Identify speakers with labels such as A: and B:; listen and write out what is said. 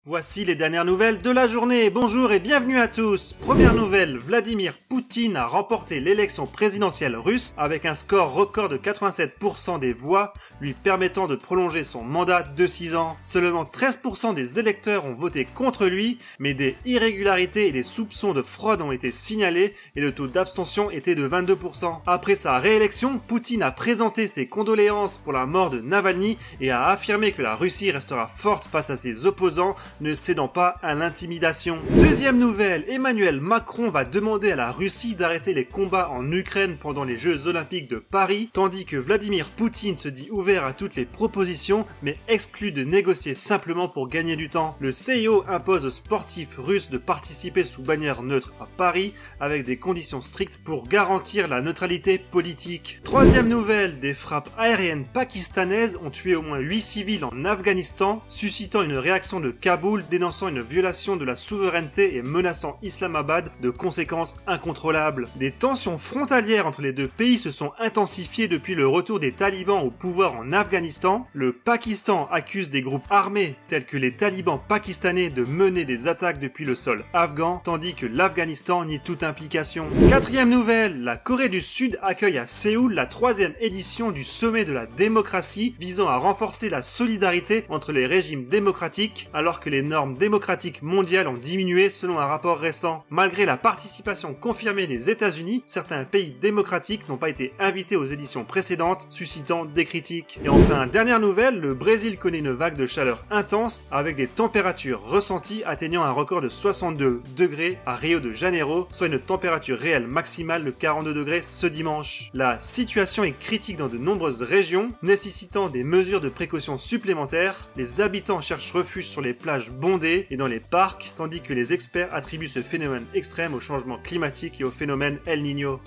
A: Voici les dernières nouvelles de la journée. Bonjour et bienvenue à tous. Première nouvelle, Vladimir Poutine a remporté l'élection présidentielle russe avec un score record de 87% des voix, lui permettant de prolonger son mandat de 6 ans. Seulement 13% des électeurs ont voté contre lui, mais des irrégularités et des soupçons de fraude ont été signalés et le taux d'abstention était de 22%. Après sa réélection, Poutine a présenté ses condoléances pour la mort de Navalny et a affirmé que la Russie restera forte face à ses opposants, ne cédant pas à l'intimidation. Deuxième nouvelle, Emmanuel Macron va demander à la Russie d'arrêter les combats en Ukraine pendant les Jeux Olympiques de Paris, tandis que Vladimir Poutine se dit ouvert à toutes les propositions, mais exclut de négocier simplement pour gagner du temps. Le CIO impose aux sportifs russes de participer sous bannière neutre à Paris, avec des conditions strictes pour garantir la neutralité politique. Troisième nouvelle, des frappes aériennes pakistanaises ont tué au moins 8 civils en Afghanistan, suscitant une réaction de Kaboul, dénonçant une violation de la souveraineté et menaçant Islamabad de conséquences incontrôlables. Des tensions frontalières entre les deux pays se sont intensifiées depuis le retour des talibans au pouvoir en Afghanistan. Le Pakistan accuse des groupes armés tels que les talibans pakistanais de mener des attaques depuis le sol afghan, tandis que l'Afghanistan nie toute implication. Quatrième nouvelle, la Corée du Sud accueille à Séoul la 3e édition du sommet de la démocratie visant à renforcer la solidarité entre les régimes démocratiques alors que les normes démocratiques mondiales ont diminué selon un rapport récent. Malgré la participation confirmée des États-Unis, certains pays démocratiques n'ont pas été invités aux éditions précédentes, suscitant des critiques. Et enfin, dernière nouvelle, le Brésil connaît une vague de chaleur intense avec des températures ressenties atteignant un record de 62 degrés à Rio de Janeiro, soit une température réelle maximale de 42 degrés ce dimanche. La situation est critique dans de nombreuses régions, nécessitant des mesures de précaution supplémentaires. Les habitants cherchent refuge sur les plages bondées et dans les parcs, tandis que les experts attribuent ce phénomène extrême au changement climatique et au phénomène El Niño.